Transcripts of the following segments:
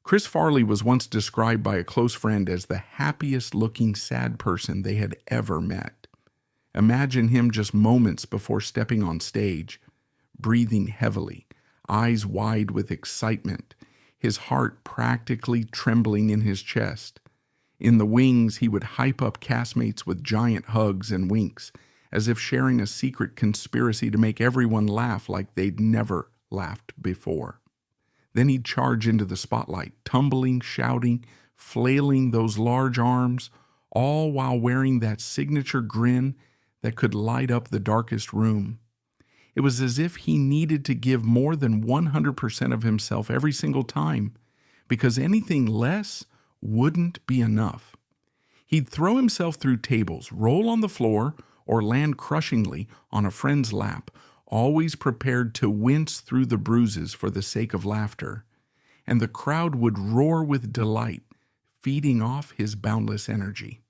Chris Farley was once described by a close friend as the happiest-looking sad person they had ever met. Imagine him just moments before stepping on stage, breathing heavily, eyes wide with excitement, his heart practically trembling in his chest. In the wings, he would hype up castmates with giant hugs and winks, as if sharing a secret conspiracy to make everyone laugh like they'd never laughed before. Then he'd charge into the spotlight, tumbling, shouting, flailing those large arms, all while wearing that signature grin that could light up the darkest room. It was as if he needed to give more than 100% of himself every single time, because anything less wouldn't be enough. He'd throw himself through tables, roll on the floor, or land crushingly on a friend's lap, always prepared to wince through the bruises for the sake of laughter, and the crowd would roar with delight, feeding off his boundless energy.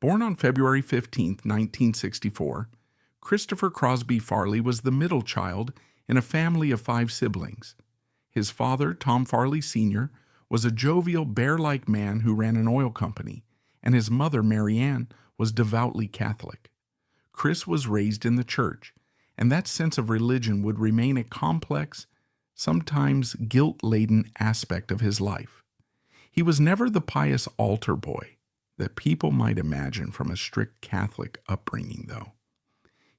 Born on February 15, 1964, Christopher Crosby Farley was the middle child in a family of 5 siblings. His father, Tom Farley Sr., was a jovial, bear-like man who ran an oil company, and his mother, Mary Ann, was devoutly Catholic. Chris was raised in the church, and that sense of religion would remain a complex, sometimes guilt-laden aspect of his life. He was never the pious altar boy that people might imagine from a strict Catholic upbringing, though.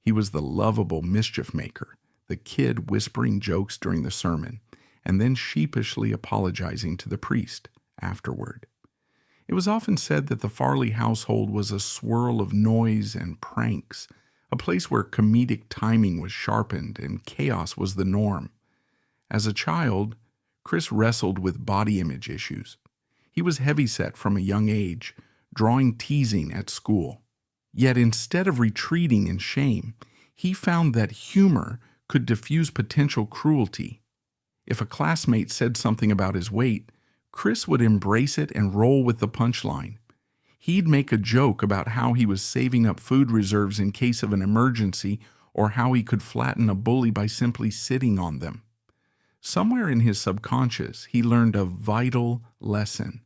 He was the lovable mischief maker, the kid whispering jokes during the sermon, and then sheepishly apologizing to the priest afterward. It was often said that the Farley household was a swirl of noise and pranks, a place where comedic timing was sharpened and chaos was the norm. As a child, Chris wrestled with body image issues. He was heavyset from a young age, drawing teasing at school. Yet instead of retreating in shame, he found that humor could diffuse potential cruelty. If a classmate said something about his weight, Chris would embrace it and roll with the punchline. He'd make a joke about how he was saving up food reserves in case of an emergency, or how he could flatten a bully by simply sitting on them. Somewhere in his subconscious, he learned a vital lesson.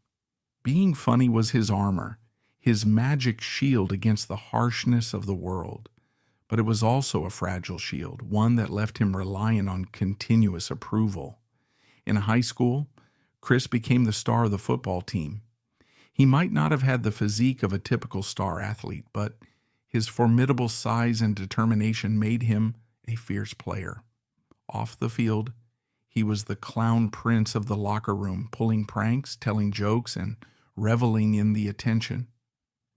Being funny was his armor, his magic shield against the harshness of the world. But it was also a fragile shield, one that left him reliant on continuous approval. In high school, Chris became the star of the football team. He might not have had the physique of a typical star athlete, but his formidable size and determination made him a fierce player. Off the field, he was the clown prince of the locker room, pulling pranks, telling jokes, and reveling in the attention.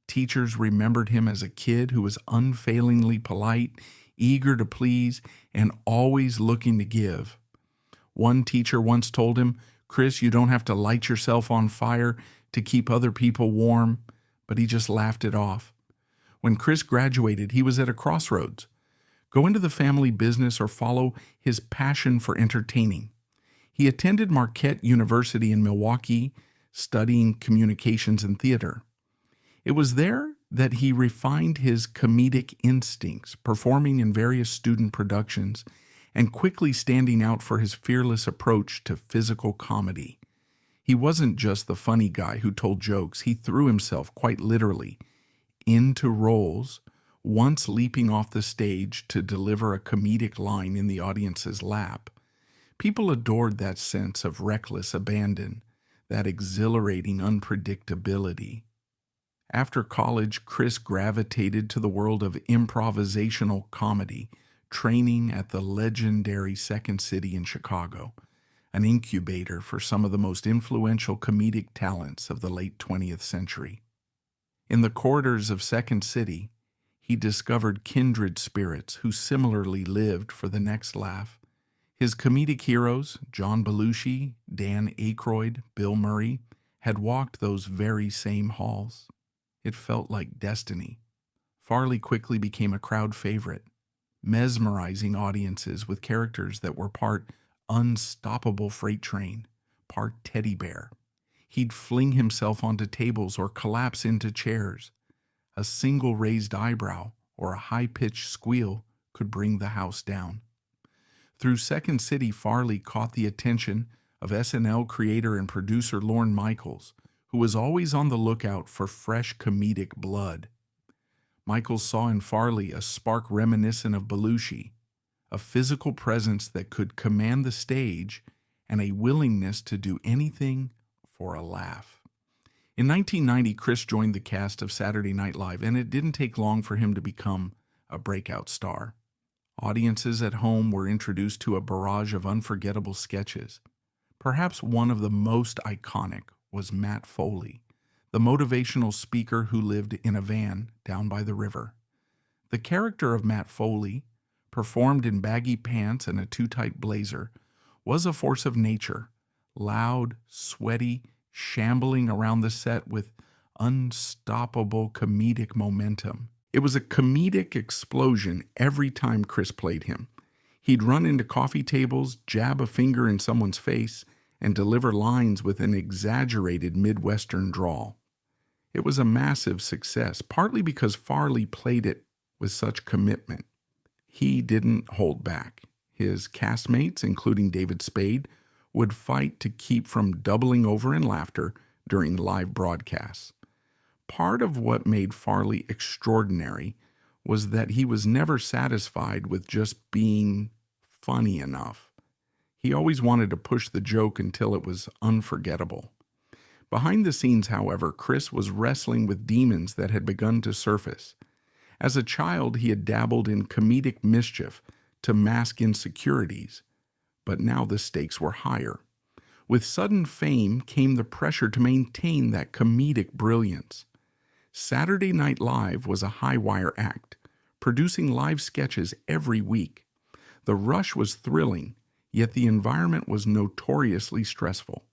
Teachers remembered him as a kid who was unfailingly polite, eager to please, and always looking to give. One teacher once told him, "Chris, you don't have to light yourself on fire to keep other people warm," but he just laughed it off. When Chris graduated, he was at a crossroads. Go into the family business or follow his passion for entertaining. He attended Marquette University in Milwaukee, studying communications and theater. It was there that he refined his comedic instincts, performing in various student productions, and quickly standing out for his fearless approach to physical comedy. He wasn't just the funny guy who told jokes. He threw himself, quite literally, into roles, once leaping off the stage to deliver a comedic line in the audience's lap. People adored that sense of reckless abandon, that exhilarating unpredictability. After college, Chris gravitated to the world of improvisational comedy, training at the legendary Second City in Chicago, an incubator for some of the most influential comedic talents of the late 20th century. In the corridors of Second City, he discovered kindred spirits who similarly lived for the next laugh. His comedic heroes, John Belushi, Dan Aykroyd, Bill Murray, had walked those very same halls. It felt like destiny. Farley quickly became a crowd favorite, mesmerizing audiences with characters that were part unstoppable freight train, part teddy bear. He'd fling himself onto tables or collapse into chairs. A single raised eyebrow or a high-pitched squeal could bring the house down. Through Second City, Farley caught the attention of SNL creator and producer Lorne Michaels, who was always on the lookout for fresh comedic blood. Michaels saw in Farley a spark reminiscent of Belushi, a physical presence that could command the stage, and a willingness to do anything for a laugh. In 1990, Chris joined the cast of Saturday Night Live, and it didn't take long for him to become a breakout star. Audiences at home were introduced to a barrage of unforgettable sketches. Perhaps one of the most iconic was Matt Foley, the motivational speaker who lived in a van down by the river. The character of Matt Foley, performed in baggy pants and a too-tight blazer, was a force of nature, loud, sweaty, shambling around the set with unstoppable comedic momentum. It was a comedic explosion every time Chris played him. He'd run into coffee tables, jab a finger in someone's face, and deliver lines with an exaggerated Midwestern drawl. It was a massive success, partly because Farley played it with such commitment. He didn't hold back. His castmates, including David Spade, would fight to keep from doubling over in laughter during live broadcasts. Part of what made Farley extraordinary was that he was never satisfied with just being funny enough. He always wanted to push the joke until it was unforgettable. Behind the scenes, however, Chris was wrestling with demons that had begun to surface. As a child, he had dabbled in comedic mischief to mask insecurities, but now the stakes were higher. With sudden fame came the pressure to maintain that comedic brilliance. Saturday Night Live was a high-wire act, producing live sketches every week. The rush was thrilling, yet the environment was notoriously stressful.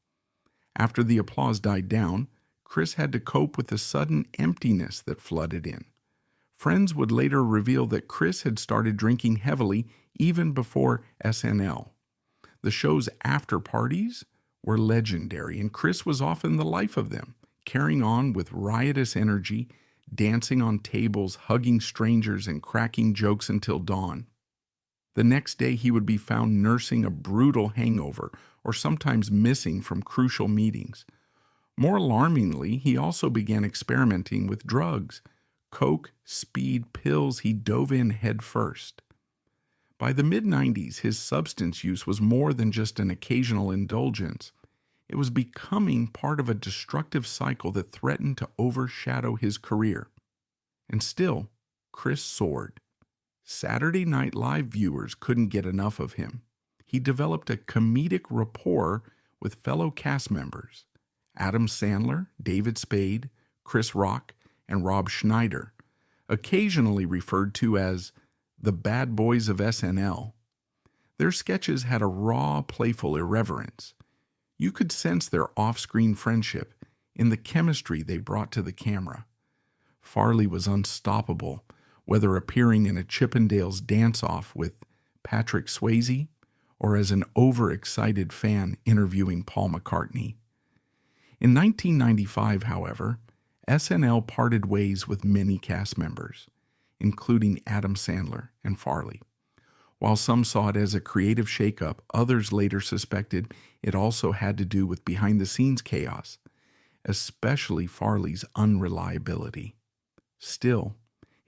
After the applause died down, Chris had to cope with the sudden emptiness that flooded in. Friends would later reveal that Chris had started drinking heavily even before SNL. The show's after-parties were legendary, and Chris was often the life of them, carrying on with riotous energy, dancing on tables, hugging strangers, and cracking jokes until dawn. The next day he would be found nursing a brutal hangover or sometimes missing from crucial meetings. More alarmingly, he also began experimenting with drugs. Coke, speed, pills, he dove in head first. By the mid-90s, his substance use was more than just an occasional indulgence. It was becoming part of a destructive cycle that threatened to overshadow his career. And still, Chris soared. Saturday Night Live viewers couldn't get enough of him. He developed a comedic rapport with fellow cast members, Adam Sandler, David Spade, Chris Rock, and Rob Schneider, occasionally referred to as the bad boys of SNL. Their sketches had a raw, playful irreverence. You could sense their off-screen friendship in the chemistry they brought to the camera. Farley was unstoppable, whether appearing in a Chippendales dance-off with Patrick Swayze or as an overexcited fan interviewing Paul McCartney. In 1995, however, SNL parted ways with many cast members, including Adam Sandler and Farley. While some saw it as a creative shakeup, others later suspected it also had to do with behind-the-scenes chaos, especially Farley's unreliability. Still,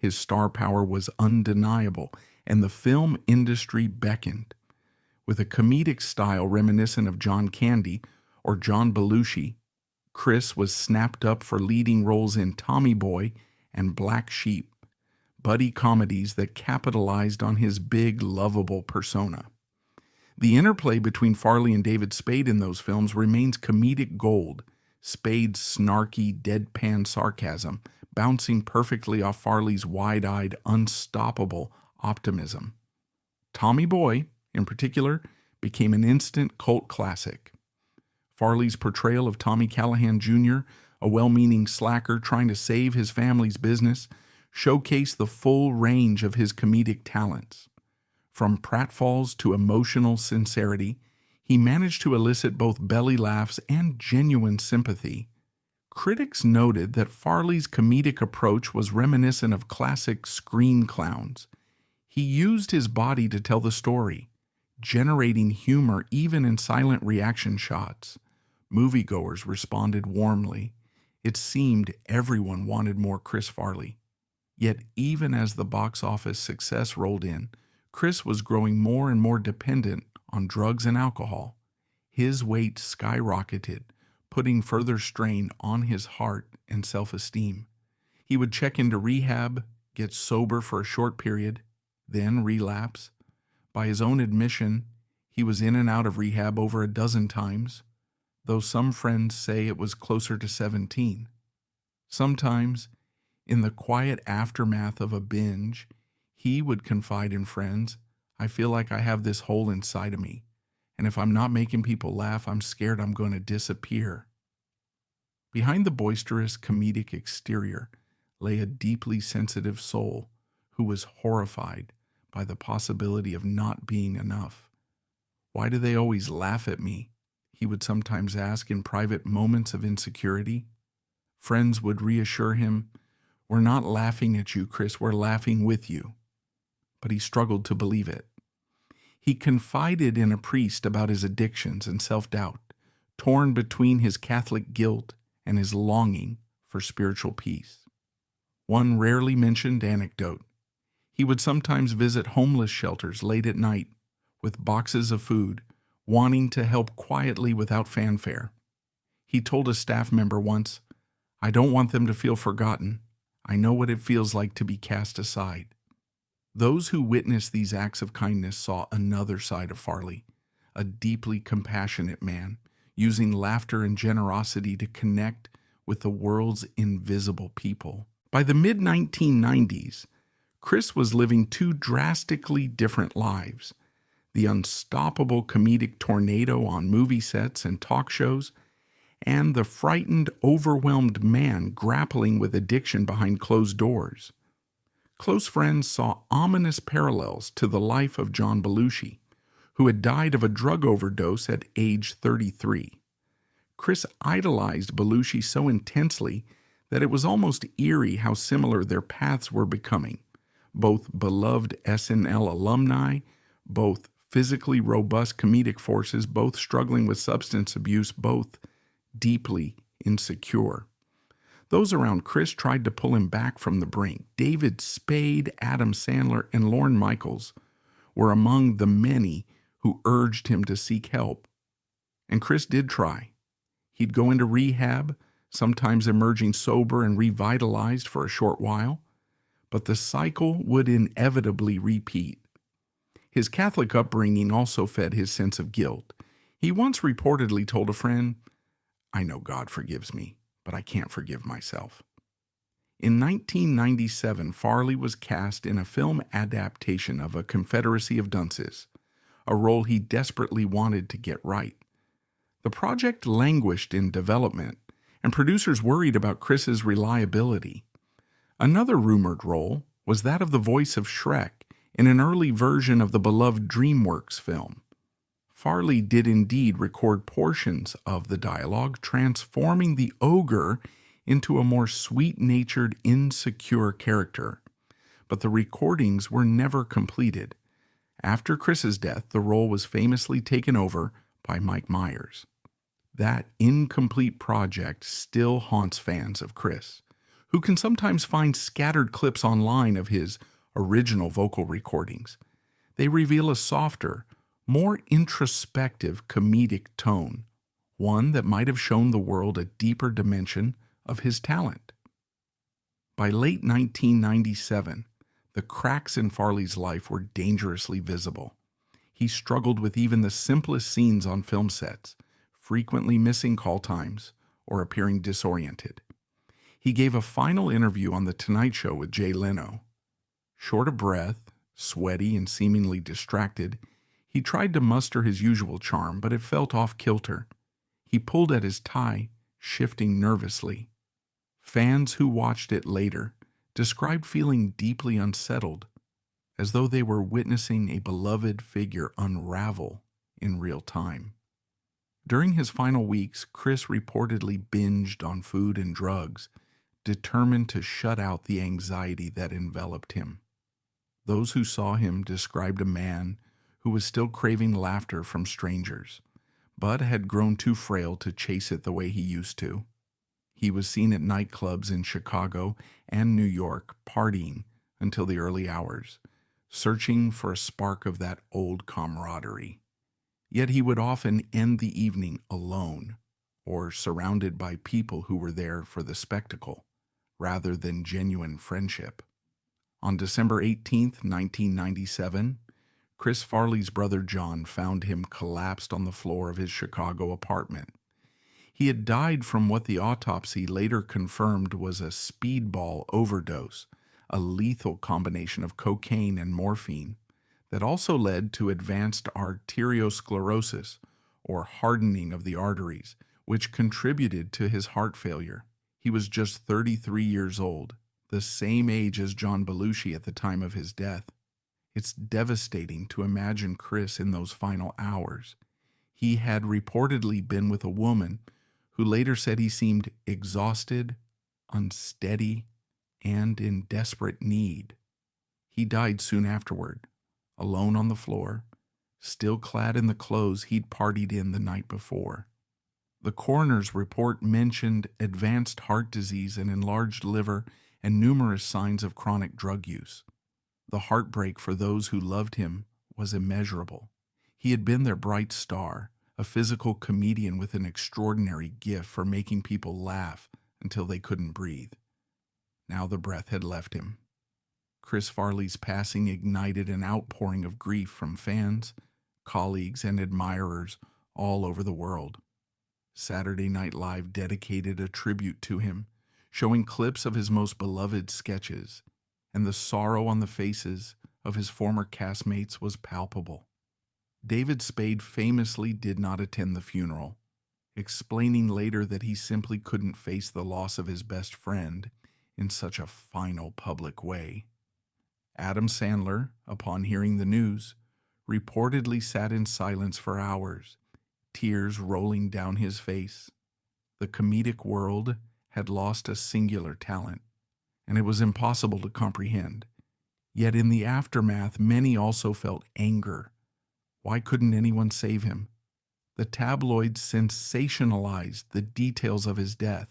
his star power was undeniable, and the film industry beckoned. With a comedic style reminiscent of John Candy or John Belushi, Chris was snapped up for leading roles in Tommy Boy and Black Sheep, buddy comedies that capitalized on his big, lovable persona. The interplay between Farley and David Spade in those films remains comedic gold, Spade's snarky, deadpan sarcasm bouncing perfectly off Farley's wide-eyed, unstoppable optimism. Tommy Boy, in particular, became an instant cult classic. Farley's portrayal of Tommy Callahan Jr., a well-meaning slacker trying to save his family's business, showcased the full range of his comedic talents. From pratfalls to emotional sincerity, he managed to elicit both belly laughs and genuine sympathy. Critics noted that Farley's comedic approach was reminiscent of classic screen clowns. He used his body to tell the story, generating humor even in silent reaction shots. Moviegoers responded warmly. It seemed everyone wanted more Chris Farley. Yet even as the box office success rolled in, Chris was growing more and more dependent on drugs and alcohol. His weight skyrocketed, putting further strain on his heart and self-esteem. He would check into rehab, get sober for a short period, then relapse. By his own admission, he was in and out of rehab over a dozen times, though some friends say it was closer to 17. Sometimes, in the quiet aftermath of a binge, he would confide in friends, "I feel like I have this hole inside of me, and if I'm not making people laugh, I'm scared I'm going to disappear." Behind the boisterous comedic exterior lay a deeply sensitive soul who was horrified by the possibility of not being enough. "Why do they always laugh at me?" he would sometimes ask in private moments of insecurity. Friends would reassure him, "We're not laughing at you, Chris, we're laughing with you." But he struggled to believe it. He confided in a priest about his addictions and self-doubt, torn between his Catholic guilt and his longing for spiritual peace. One rarely mentioned anecdote: he would sometimes visit homeless shelters late at night with boxes of food, wanting to help quietly without fanfare. He told a staff member once, "I don't want them to feel forgotten. I know what it feels like to be cast aside." Those who witnessed these acts of kindness saw another side of Farley, a deeply compassionate man, using laughter and generosity to connect with the world's invisible people. By the mid-1990s, Chris was living two drastically different lives: the unstoppable comedic tornado on movie sets and talk shows, and the frightened, overwhelmed man grappling with addiction behind closed doors. Close friends saw ominous parallels to the life of John Belushi, who had died of a drug overdose at age 33. Chris idolized Belushi so intensely that it was almost eerie how similar their paths were becoming. Both beloved SNL alumni, both physically robust comedic forces, both struggling with substance abuse, both deeply insecure. Those around Chris tried to pull him back from the brink. David Spade, Adam Sandler, and Lorne Michaels were among the many who urged him to seek help. And Chris did try. He'd go into rehab, sometimes emerging sober and revitalized for a short while, but the cycle would inevitably repeat. His Catholic upbringing also fed his sense of guilt. He once reportedly told a friend, "I know God forgives me, but I can't forgive myself." In 1997, Farley was cast in a film adaptation of A Confederacy of Dunces, a role he desperately wanted to get right. The project languished in development, and producers worried about Chris's reliability. Another rumored role was that of the voice of Shrek in an early version of the beloved DreamWorks film. Farley did indeed record portions of the dialogue, transforming the ogre into a more sweet-natured, insecure character. But the recordings were never completed. After Chris's death, the role was famously taken over by Mike Myers. That incomplete project still haunts fans of Chris, who can sometimes find scattered clips online of his original vocal recordings. They reveal a softer, more introspective comedic tone, one that might have shown the world a deeper dimension of his talent. By late 1997, the cracks in Farley's life were dangerously visible. He struggled with even the simplest scenes on film sets, frequently missing call times or appearing disoriented. He gave a final interview on The Tonight Show with Jay Leno. Short of breath, sweaty, and seemingly distracted, he tried to muster his usual charm, but it felt off-kilter. He pulled at his tie, shifting nervously. Fans who watched it later described feeling deeply unsettled, as though they were witnessing a beloved figure unravel in real time. During his final weeks, Chris reportedly binged on food and drugs, determined to shut out the anxiety that enveloped him. Those who saw him described a man who was still craving laughter from strangers, but had grown too frail to chase it the way he used to. He was seen at nightclubs in Chicago and New York, partying until the early hours, searching for a spark of that old camaraderie. Yet he would often end the evening alone, or surrounded by people who were there for the spectacle, rather than genuine friendship. On December 18th, 1997, Chris Farley's brother John found him collapsed on the floor of his Chicago apartment. He had died from what the autopsy later confirmed was a speedball overdose, a lethal combination of cocaine and morphine that also led to advanced arteriosclerosis, or hardening of the arteries, which contributed to his heart failure. He was just 33 years old, the same age as John Belushi at the time of his death. It's devastating to imagine Chris in those final hours. He had reportedly been with a woman who later said he seemed exhausted, unsteady, and in desperate need. He died soon afterward, alone on the floor, still clad in the clothes he'd partied in the night before. The coroner's report mentioned advanced heart disease and enlarged liver and numerous signs of chronic drug use. The heartbreak for those who loved him was immeasurable. He had been their bright star, a physical comedian with an extraordinary gift for making people laugh until they couldn't breathe. Now the breath had left him. Chris Farley's passing ignited an outpouring of grief from fans, colleagues, and admirers all over the world. Saturday Night Live dedicated a tribute to him, showing clips of his most beloved sketches, and the sorrow on the faces of his former castmates was palpable. David Spade famously did not attend the funeral, explaining later that he simply couldn't face the loss of his best friend in such a final public way. Adam Sandler, upon hearing the news, reportedly sat in silence for hours, tears rolling down his face. The comedic world had lost a singular talent, and it was impossible to comprehend. Yet in the aftermath, many also felt anger. Why couldn't anyone save him? The tabloids sensationalized the details of his death,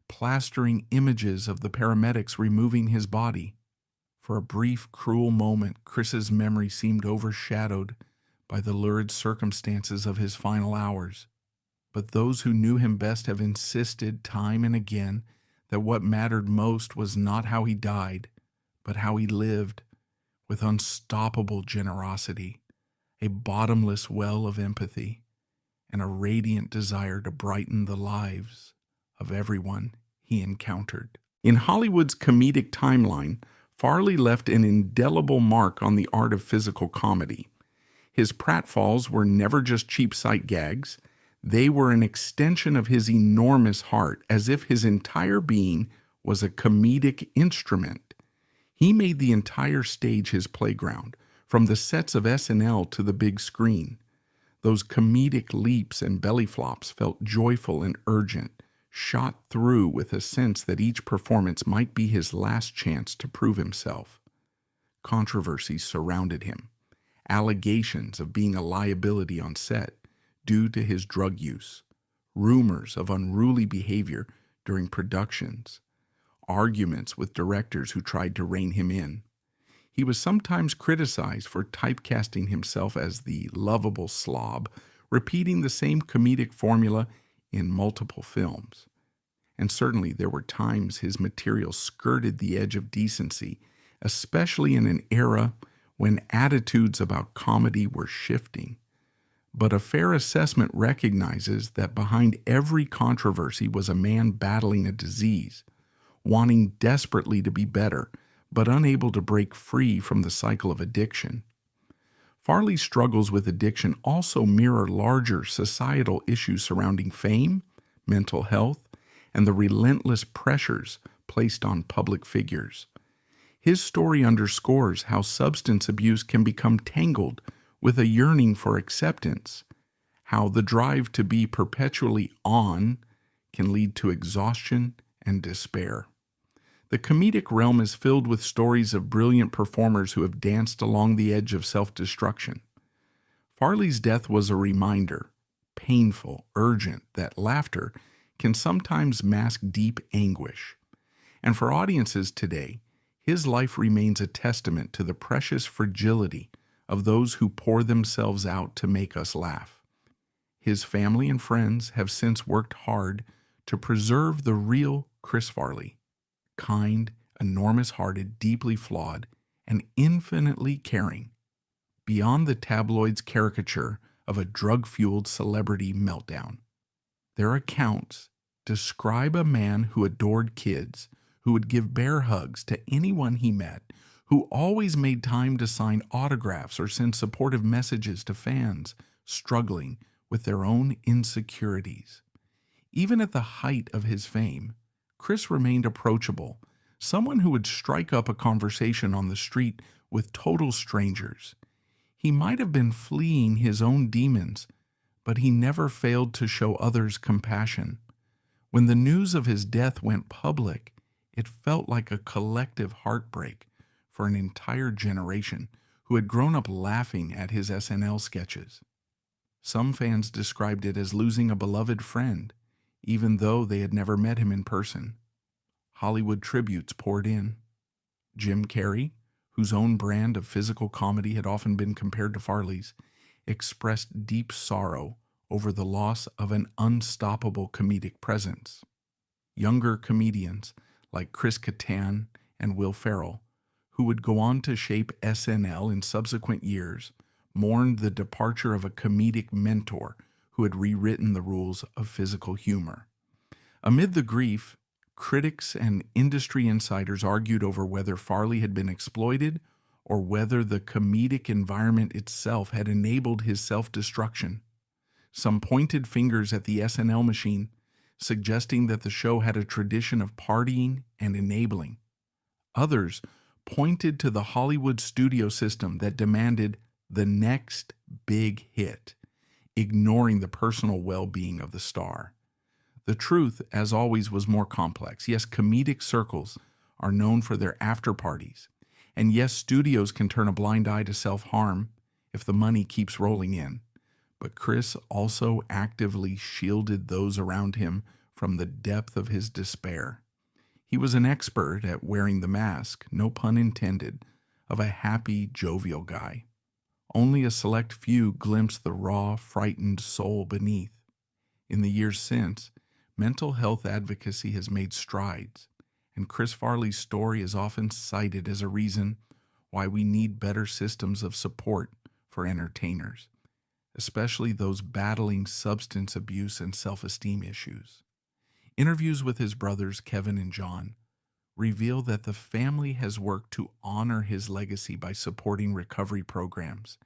plastering images of the paramedics removing his body. For a brief, cruel moment, Chris's memory seemed overshadowed by the lurid circumstances of his final hours. But those who knew him best have insisted time and again that what mattered most was not how he died, but how he lived, with unstoppable generosity, a bottomless well of empathy, and a radiant desire to brighten the lives of everyone he encountered. In Hollywood's comedic timeline, Farley left an indelible mark on the art of physical comedy. His pratfalls were never just cheap sight gags. They were an extension of his enormous heart, as if his entire being was a comedic instrument. He made the entire stage his playground, from the sets of SNL to the big screen. Those comedic leaps and belly flops felt joyful and urgent, shot through with a sense that each performance might be his last chance to prove himself. Controversies surrounded him. Allegations of being a liability on set due to his drug use, rumors of unruly behavior during productions, arguments with directors who tried to rein him in. He was sometimes criticized for typecasting himself as the lovable slob, repeating the same comedic formula in multiple films. And certainly there were times his material skirted the edge of decency, especially in an era when attitudes about comedy were shifting. But a fair assessment recognizes that behind every controversy was a man battling a disease, wanting desperately to be better, but unable to break free from the cycle of addiction. Farley's struggles with addiction also mirror larger societal issues surrounding fame, mental health, and the relentless pressures placed on public figures. His story underscores how substance abuse can become tangled with a yearning for acceptance, how the drive to be perpetually on can lead to exhaustion and despair. The comedic realm is filled with stories of brilliant performers who have danced along the edge of self-destruction. Farley's death was a reminder, painful, urgent, that laughter can sometimes mask deep anguish. And for audiences today, his life remains a testament to the precious fragility of those who pour themselves out to make us laugh. His family and friends have since worked hard to preserve the real Chris Farley, kind, enormous-hearted, deeply flawed, and infinitely caring, beyond the tabloid's caricature of a drug-fueled celebrity meltdown. Their accounts describe a man who adored kids, who would give bear hugs to anyone he met, who always made time to sign autographs or send supportive messages to fans struggling with their own insecurities. Even at the height of his fame, Chris remained approachable, someone who would strike up a conversation on the street with total strangers. He might have been fleeing his own demons, but he never failed to show others compassion. When the news of his death went public, it felt like a collective heartbreak for an entire generation who had grown up laughing at his SNL sketches. Some fans described it as losing a beloved friend, even though they had never met him in person. Hollywood tributes poured in. Jim Carrey, whose own brand of physical comedy had often been compared to Farley's, expressed deep sorrow over the loss of an unstoppable comedic presence. Younger comedians like Chris Kattan and Will Ferrell, who would go on to shape SNL in subsequent years, mourned the departure of a comedic mentor who had rewritten the rules of physical humor. Amid the grief, critics and industry insiders argued over whether Farley had been exploited or whether the comedic environment itself had enabled his self-destruction. Some pointed fingers at the SNL machine, suggesting that the show had a tradition of partying and enabling. Others pointed to the Hollywood studio system that demanded the next big hit, ignoring the personal well-being of the star. The truth, as always, was more complex. Yes, comedic circles are known for their after-parties, and yes, studios can turn a blind eye to self-harm if the money keeps rolling in. But Chris also actively shielded those around him from the depth of his despair. He was an expert at wearing the mask, no pun intended, of a happy, jovial guy. Only a select few glimpsed the raw, frightened soul beneath. In the years since, mental health advocacy has made strides, and Chris Farley's story is often cited as a reason why we need better systems of support for entertainers, especially those battling substance abuse and self-esteem issues. Interviews with his brothers, Kevin and John, reveal that the family has worked to honor his legacy by supporting recovery programs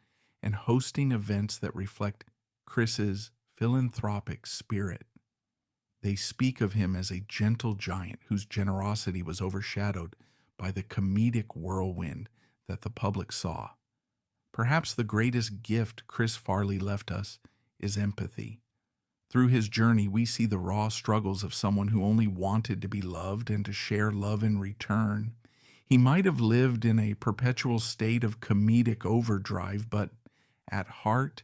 and hosting events that reflect Chris's philanthropic spirit. They speak of him as a gentle giant whose generosity was overshadowed by the comedic whirlwind that the public saw. Perhaps the greatest gift Chris Farley left us is empathy. Through his journey, we see the raw struggles of someone who only wanted to be loved and to share love in return. He might have lived in a perpetual state of comedic overdrive, but at heart,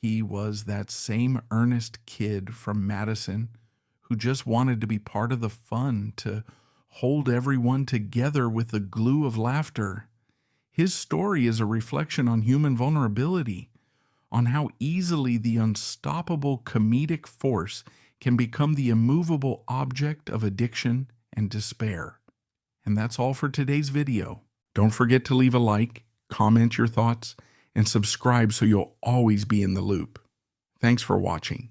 he was that same earnest kid from Madison who just wanted to be part of the fun, to hold everyone together with the glue of laughter. His story is a reflection on human vulnerability, on how easily the unstoppable comedic force can become the immovable object of addiction and despair. And that's all for today's video. Don't forget to leave a like, comment your thoughts, and subscribe so you'll always be in the loop. Thanks for watching.